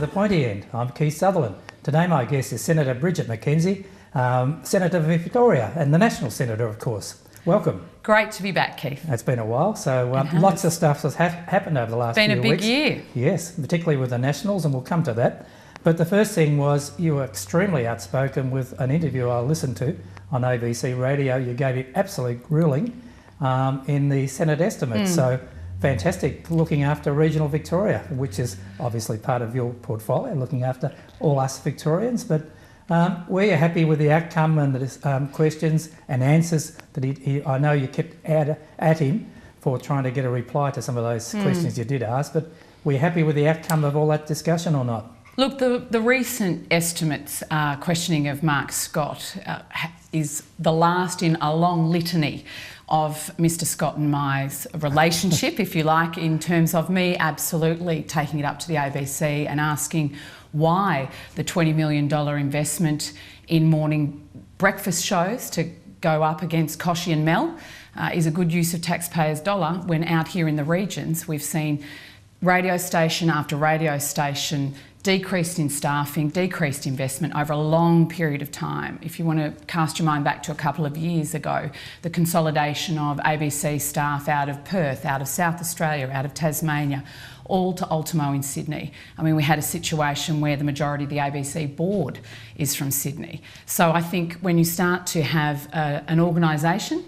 of the Pointy End. I'm Keith Sutherland. Today my guest is Senator Bridget McKenzie, Senator of Victoria and the National Senator, of course. Welcome. Great to be back, Keith. It's been a while, so lots of stuff has happened over the last few weeks. Been a big year. Yes, particularly with the Nationals, and we'll come to that. But the first thing was you were extremely outspoken with an interview I listened to on ABC Radio. You gave it absolute grueling in the Senate estimates. So fantastic, looking after regional Victoria, which is obviously part of your portfolio, looking after all us Victorians. But were you happy with the outcome and the questions and answers that I know you kept at him for trying to get a reply to some of those questions you did ask, but were you happy with the outcome of all that discussion or not? Look, the recent estimates questioning of Mark Scott is the last in a long litany of Mr Scott and my relationship, if you like, in terms of me absolutely taking it up to the ABC and asking why the $20 million investment in morning breakfast shows to go up against Kochie and Mel is a good use of taxpayers' dollar when out here in the regions we've seen radio station after radio station decreased in staffing, decreased investment over a long period of time. If you want to cast your mind back to a couple of years ago, the consolidation of ABC staff out of Perth, out of South Australia, out of Tasmania, all to Ultimo in Sydney. I mean, we had a situation where the majority of the ABC board is from Sydney. So I think when you start to have an organisation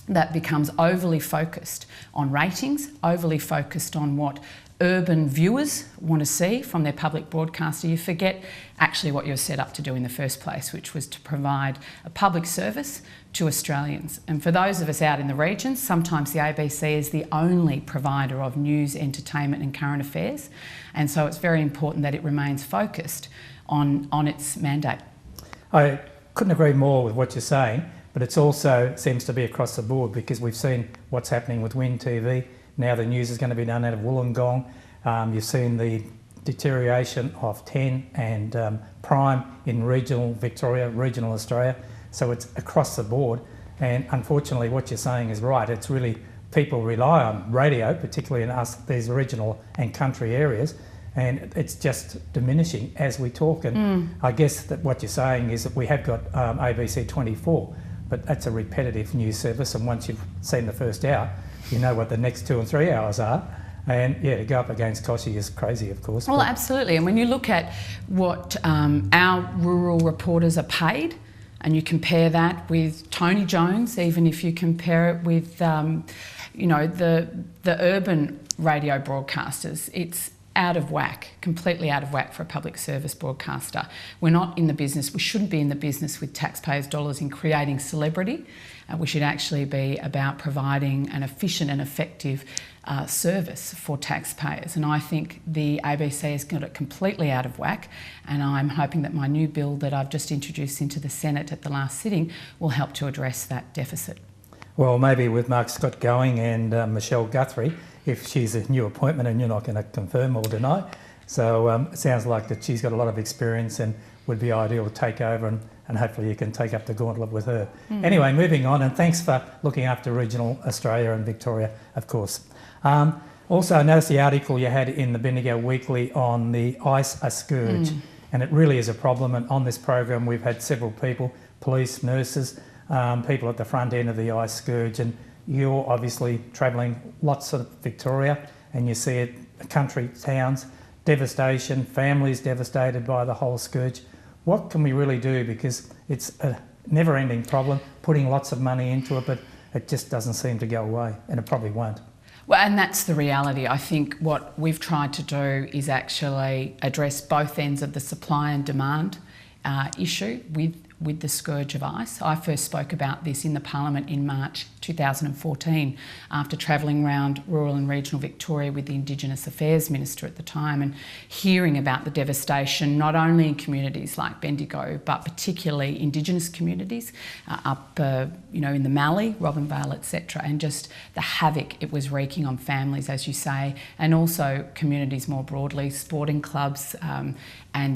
that becomes overly focused on ratings, overly focused on what urban viewers want to see from their public broadcaster, you forget actually what you're set up to do in the first place, which was to provide a public service to Australians. And for those of us out in the regions, sometimes the ABC is the only provider of news, entertainment and current affairs. And so it's very important that it remains focused on its mandate. I couldn't agree more with what you're saying, but it also seems to be across the board because we've seen what's happening with WIN TV. Now the news is going to be done out of Wollongong. You've seen the deterioration of 10 and Prime in regional Victoria, regional Australia. So it's across the board. And unfortunately, what you're saying is right. It's really people rely on radio, particularly in these regional and country areas, and it's just diminishing as we talk. And I guess that what you're saying is that we have got ABC 24, but that's a repetitive news service. And once you've seen the first hour, you know what the next 2 and 3 hours are. And yeah, to go up against Kochie is crazy, of course. Well, absolutely. And when you look at what our rural reporters are paid, and you compare that with Tony Jones, even if you compare it with, you know, the urban radio broadcasters, it's out of whack, completely out of whack for a public service broadcaster. We're not in the business, we shouldn't be in the business with taxpayers' dollars in creating celebrity. We should actually be about providing an efficient and effective service for taxpayers. And I think the ABC has got it completely out of whack, and I'm hoping that my new bill that I've just introduced into the Senate at the last sitting will help to address that deficit. Well, maybe with Mark Scott going and Michelle Guthrie, if she's a new appointment and you're not going to confirm or deny. So it sounds like that she's got a lot of experience and would be ideal to take over, and hopefully you can take up the gauntlet with her. Anyway, moving on, and thanks for looking after regional Australia and Victoria, of course. Also, I noticed the article you had in the Bendigo Weekly on the ice a scourge, and it really is a problem. And on this program, we've had several people, police, nurses, people at the front end of the ice scourge, and you're obviously travelling lots of Victoria, and you see it, country towns, devastation, families devastated by the whole scourge. What can we really do? Because it's a never-ending problem, putting lots of money into it, but it just doesn't seem to go away, and it probably won't. Well, and that's the reality. I think what we've tried to do is actually address both ends of the supply and demand issue with the scourge of ice. I first spoke about this in the Parliament in March 2014 after travelling around rural and regional Victoria with the Indigenous Affairs Minister at the time and hearing about the devastation not only in communities like Bendigo but particularly Indigenous communities up you know, in the Mallee, Robinvale, etc., and just the havoc it was wreaking on families, as you say, and also communities more broadly, sporting clubs and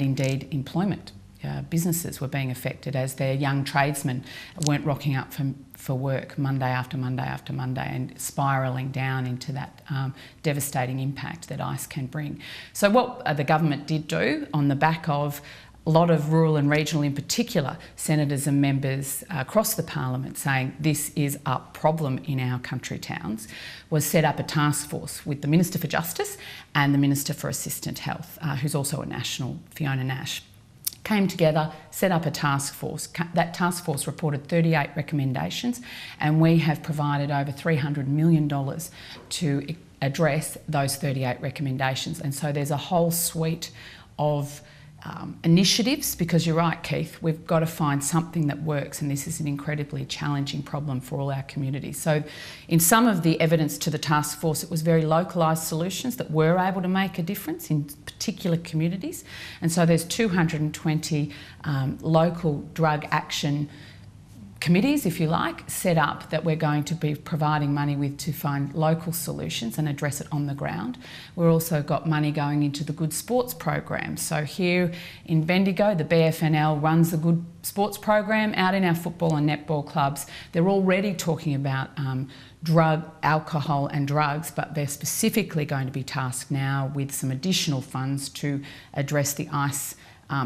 indeed employment. businesses were being affected as their young tradesmen weren't rocking up for work Monday after Monday after Monday, and spiralling down into that devastating impact that ICE can bring. So what the government did do on the back of a lot of rural and regional, in particular, senators and members across the parliament saying this is a problem in our country towns, was set up a task force with the Minister for Justice and the Minister for Assistant Health, who's also a national, Fiona Nash. Came together, set up a task force. That task force reported 38 recommendations, and we have provided over $300 million to address those 38 recommendations. And so there's a whole suite of initiatives, because you're right, Keith, we've got to find something that works, and this is an incredibly challenging problem for all our communities. So in some of the evidence to the task force, it was very localised solutions that were able to make a difference in particular communities. And so there's 220 local drug action committees, if you like, set up that we're going to be providing money with to find local solutions and address it on the ground. We've also got money going into the Good Sports program. So here in Bendigo, the BFNL runs the Good Sports program out in our football and netball clubs. They're already talking about alcohol and drugs, but they're specifically going to be tasked now with some additional funds to address the ICE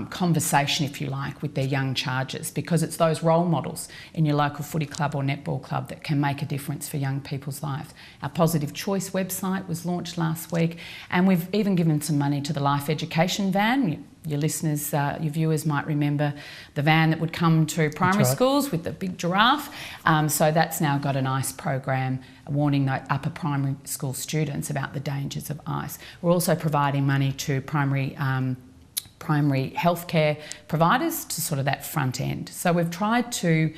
conversation, if you like, with their young charges, because it's those role models in your local footy club or netball club that can make a difference for young people's lives. Our Positive Choice website was launched last week, and we've even given some money to the Life Education van. Your listeners, your viewers might remember the van that would come to primary schools with the big giraffe. So that's now got an ICE program warning the upper primary school students about the dangers of ICE. We're also providing money to primary healthcare providers to sort of that front end. So we've tried to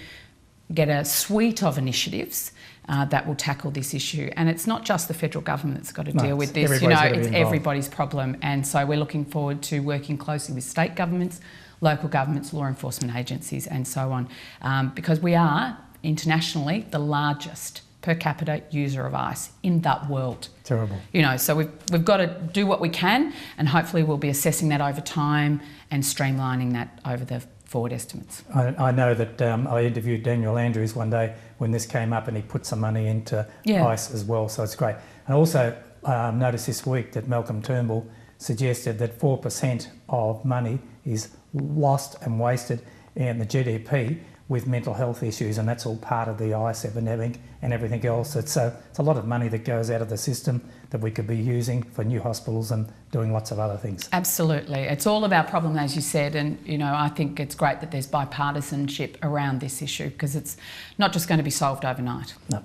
get a suite of initiatives that will tackle this issue. And it's not just the federal government that's got to deal with this, it's everybody's problem. And so we're looking forward to working closely with state governments, local governments, law enforcement agencies and so on, because we are internationally the largest per capita user of ICE in that world. Terrible. So we've got to do what we can, and hopefully we'll be assessing that over time and streamlining that over the forward estimates. I know that I interviewed Daniel Andrews one day when this came up, and he put some money into ICE as well, so it's great. And also noticed this week that Malcolm Turnbull suggested that 4% of money is lost and wasted in the GDP with mental health issues, and that's all part of the ICE epidemic and everything else. It's a lot of money that goes out of the system that we could be using for new hospitals and doing lots of other things. Absolutely. It's all of our problem, as you said, and I think it's great that there's bipartisanship around this issue, because it's not just going to be solved overnight. No.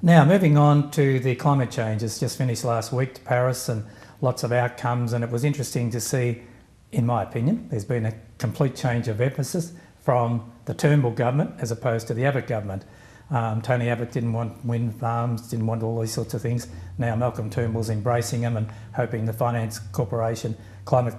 Now, moving on to the climate change. It's just finished last week to Paris, and lots of outcomes, and it was interesting to see, in my opinion, there's been a complete change of emphasis from the Turnbull government as opposed to the Abbott government. Tony Abbott didn't want wind farms, didn't want all these sorts of things. Now Malcolm Turnbull's embracing them and hoping the Climate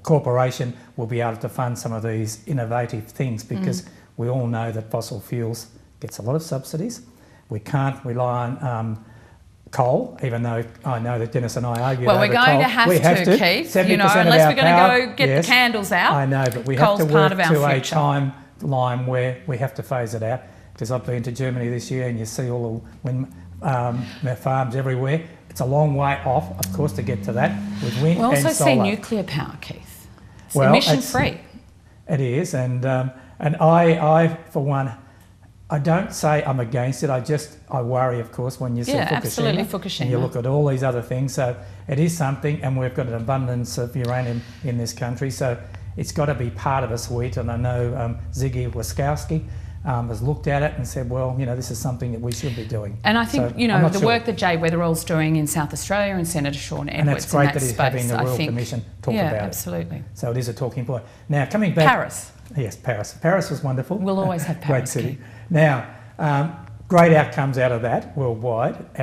Corporation will be able to fund some of these innovative things, because we all know that fossil fuels gets a lot of subsidies. We can't rely on coal, even though I know that Dennis and I argue over coal. Well, we're going to have to, Keith, unless we're going to go get the candles out. I know, but we have to work to a timeline where we have to phase it out, because I've been to Germany this year and you see all the wind farms everywhere. It's a long way off, of course, to get to that with wind and solar. We also see nuclear power, Keith. It's emission-free. It is, and I, for one, I don't say I'm against it. I worry, of course, when you see Fukushima, and you look at all these other things. So it is something, and we've got an abundance of uranium in this country. So it's got to be part of a suite. And I know Ziggy Waskowski has looked at it and said, well, this is something that we should be doing. And I think, the work that Jay Weatherall's doing in South Australia and Senator Sean Edwards, and that's great that he's having the Royal Commission talk about it. Yeah, absolutely. So it is a talking point. Now, coming back... Paris. Yes, Paris. Paris was wonderful. We'll always have Paris. Great city. Now, great outcomes out of that worldwide,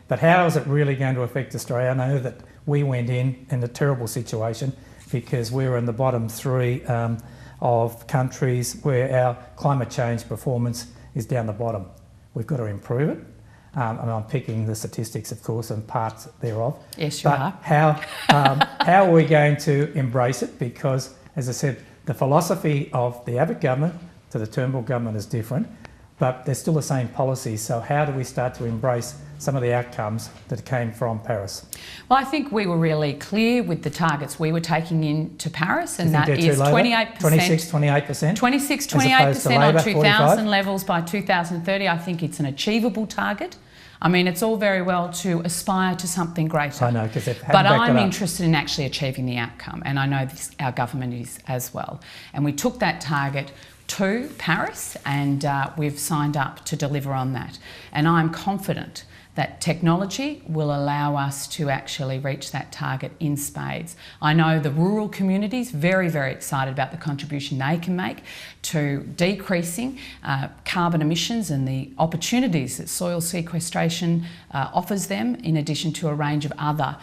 but how is it really going to affect Australia? I know that we went in a terrible situation because we were in the bottom three of countries where our climate change performance is down the bottom. We've got to improve it. And I'm picking the statistics, of course, and parts thereof. Yes, you are. How are we going to embrace it? Because, as I said, The philosophy of the Abbott government to the Turnbull government is different, but they're still the same policies. So how do we start to embrace some of the outcomes that came from Paris? Well, I think we were really clear with the targets we were taking into Paris, and that is 28%. 26, 28%? 26, 28% on 2000 levels by 2030. I think it's an achievable target. I mean, it's all very well to aspire to something greater. I know, because they've had but I'm interested in actually achieving the outcome, and I know our government is as well. And we took that target to Paris, and we've signed up to deliver on that. And I'm confident that technology will allow us to actually reach that target in spades. I know the rural communities very, very excited about the contribution they can make to decreasing carbon emissions and the opportunities that soil sequestration offers them, in addition to a range of other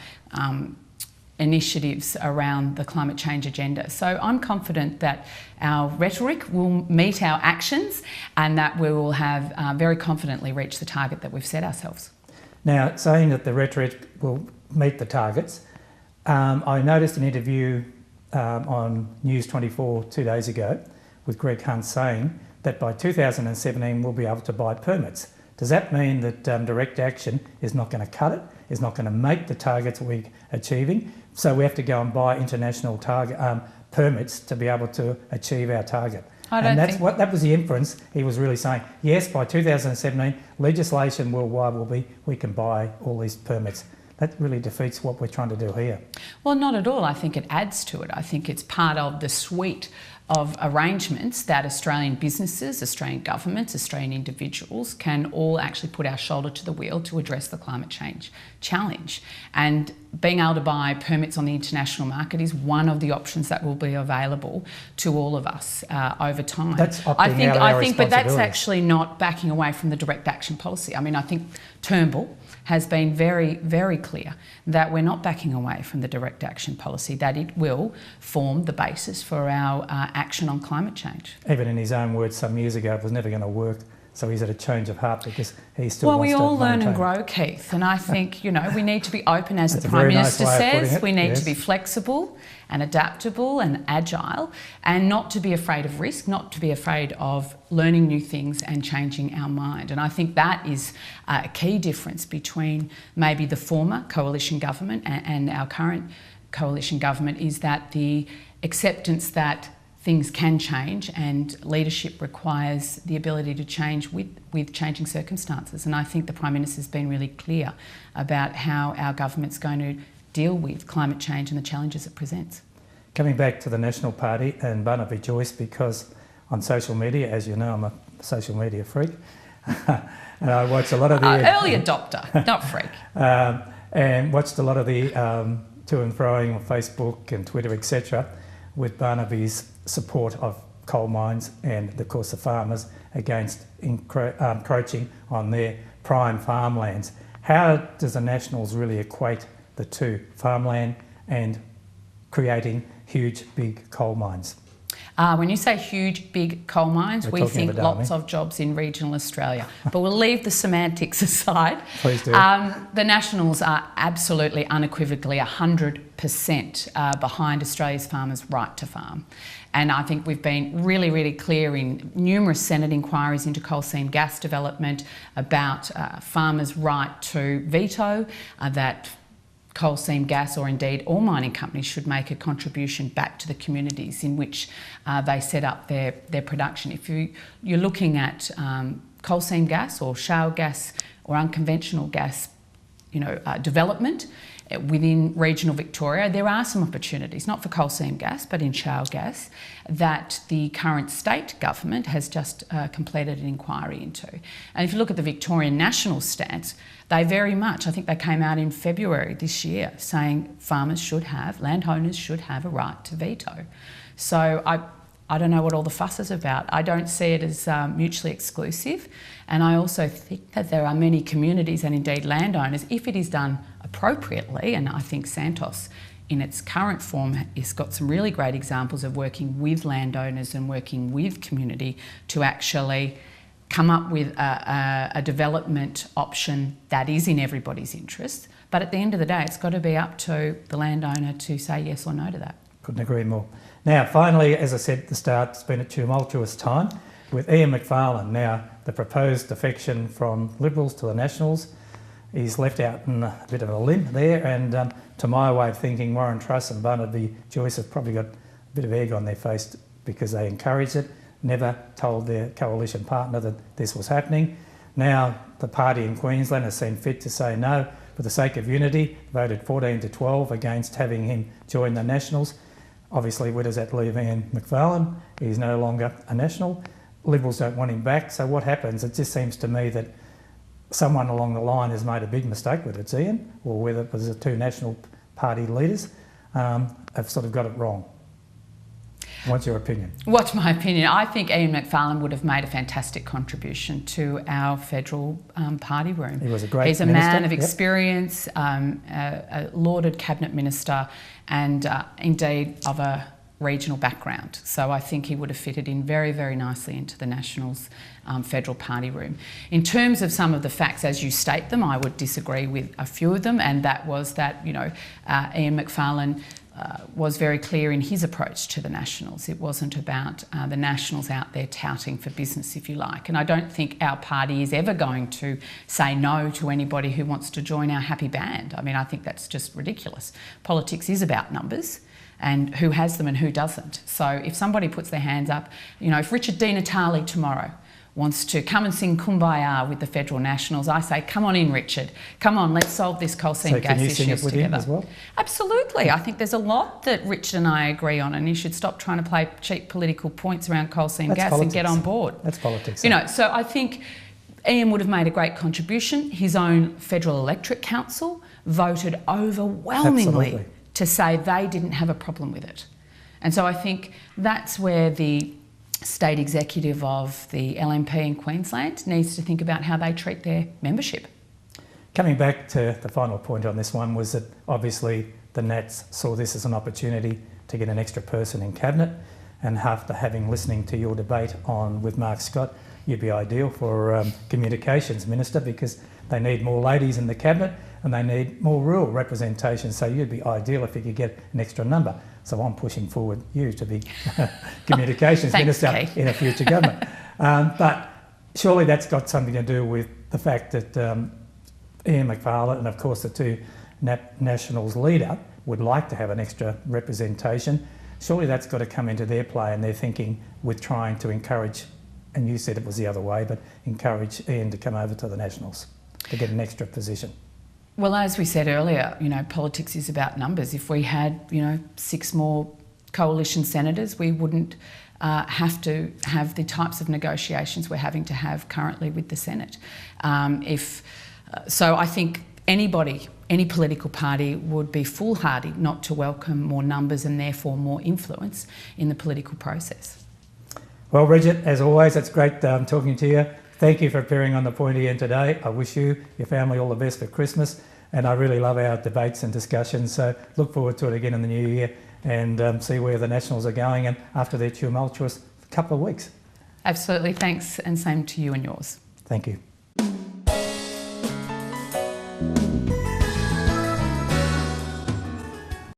initiatives around the climate change agenda. So I'm confident that our rhetoric will meet our actions, and that we will have very confidently reached the target that we've set ourselves. Now, saying that the rhetoric will meet the targets, I noticed an interview on News 24 2 days ago with Greg Hunt saying that by 2017 we'll be able to buy permits. Does that mean that direct action is not going to cut it, is not going to make the targets we're achieving? So we have to go and buy international permits to be able to achieve our target. That was the inference he was really saying. Yes, by 2017, legislation worldwide will be, we can buy all these permits. That really defeats what we're trying to do here. Well, not at all. I think it adds to it. I think it's part of the suite of arrangements that Australian businesses, Australian governments, Australian individuals can all actually put our shoulder to the wheel to address the climate change challenge. And being able to buy permits on the international market is one of the options that will be available to all of us over time. That's opting out our but that's actually not backing away from the direct action policy. I mean, I think Turnbull has been very, very clear that we're not backing away from the direct action policy, that it will form the basis for our action on climate change. Even in his own words some years ago, it was never going to work. So he's at a change of heart because he still wants to maintain. Well, we all learn and grow, Keith, and I think, we need to be open, as the Prime Minister says. We need to be flexible and adaptable and agile, and not to be afraid of risk, not to be afraid of learning new things and changing our mind. And I think that is a key difference between maybe the former coalition government and our current coalition government, is that the acceptance that things can change, and leadership requires the ability to change with changing circumstances. And I think the Prime Minister has been really clear about how our government's going to deal with climate change and the challenges it presents. Coming back to the National Party and Barnaby Joyce, because on social media, as you know, I'm a social media freak, and I watch a lot of the... early adopter, not freak. And watched a lot of the to and froing on Facebook and Twitter, etc., with Barnaby's support of coal mines and, of course, the farmers against encroaching on their prime farmlands. How does the Nationals really equate the two, farmland and creating huge, big coal mines? When you say huge, big coal mines, we think lots of jobs in regional Australia. But we'll leave the semantics aside. Please do. The Nationals are absolutely, unequivocally 100% behind Australia's farmers' right to farm. And I think we've been really, really clear in numerous Senate inquiries into coal seam gas development about farmers' right to veto, that coal seam gas, or indeed all mining companies, should make a contribution back to the communities in which they set up their production. If you're looking at coal seam gas or shale gas or unconventional gas, development within regional Victoria, there are some opportunities, not for coal seam gas, but in shale gas, that the current state government has just completed an inquiry into. And if you look at the Victorian National stance, they very much, I think they came out in February this year, saying landowners should have a right to veto. So I don't know what all the fuss is about. I don't see it as mutually exclusive. And I also think that there are many communities and indeed landowners, if it is done appropriately, and I think Santos in its current form has got some really great examples of working with landowners and working with community to actually come up with a development option that is in everybody's interest. But at the end of the day, it's got to be up to the landowner to say yes or no to that. Couldn't agree more. Now, finally, as I said at the start, it's been a tumultuous time with Ian McFarlane. Now, the proposed defection from Liberals to the Nationals, he's left out in a bit of a limb there, and to my way of thinking, Warren Truss and Barnaby Joyce have probably got a bit of egg on their face because they encouraged it, never told their coalition partner that this was happening. Now, the party in Queensland has seen fit to say no, for the sake of unity, voted 14-12 against having him join the Nationals. Obviously, where does that leave Ian McFarlane? He's no longer a National. Liberals don't want him back, so what happens? It just seems to me that someone along the line has made a big mistake, whether it's Ian or whether it was the two National Party leaders, have sort of got it wrong. What's your opinion? What's my opinion? I think Ian McFarlane would have made a fantastic contribution to our federal party room. He was a great minister. He's a minister, man of experience, a lauded cabinet minister, and indeed of a regional background. So I think he would have fitted in very, very nicely into the Nationals' federal party room. In terms of some of the facts as you state them, I would disagree with a few of them, and that was that, Ian McFarlane was very clear in his approach to the Nationals. It wasn't about the Nationals out there touting for business, if you like. And I don't think our party is ever going to say no to anybody who wants to join our happy band. I mean, I think that's just ridiculous. Politics is about numbers and who has them and who doesn't. So if somebody puts their hands up, if Richard Di Natale tomorrow wants to come and sing Kumbaya with the federal Nationals, I say, come on in, Richard. Come on, let's solve this coal seam gas issues together. So can you sing it with him as well? Absolutely. I think there's a lot that Richard and I agree on, and you should stop trying to play cheap political points around coal seam gas politics. and get on board. That's politics. So I think Ian would have made a great contribution. His own Federal Electorate Council voted overwhelmingly Absolutely. to say they didn't have a problem with it. And so I think that's where the state executive of the LNP in Queensland needs to think about how they treat their membership. Coming back to the final point on this one was that obviously the Nats saw this as an opportunity to get an extra person in Cabinet, and after listening to your debate with Mark Scott, you'd be ideal for Communications Minister, because they need more ladies in the Cabinet and they need more rural representation, so you'd be ideal if you could get an extra number. So I'm pushing forward you to be Communications Minister Keith. in a future government. But surely that's got something to do with the fact that Ian McFarlane and of course the two Nationals leader would like to have an extra representation. Surely that's got to come into their play and their thinking with trying to encourage, and you said it was the other way, but encourage Ian to come over to the Nationals to get an extra position. Well, as we said earlier, politics is about numbers. If we had, 6 more coalition senators, we wouldn't have to have the types of negotiations we're having to have currently with the Senate. So I think any political party would be foolhardy not to welcome more numbers and therefore more influence in the political process. Well, Bridget, as always, it's great talking to you. Thank you for appearing on the Pointy End today. I wish you, your family, all the best for Christmas, and I really love our debates and discussions, so look forward to it again in the new year and see where the Nationals are going and after their tumultuous couple of weeks. Absolutely, thanks, and same to you and yours. Thank you.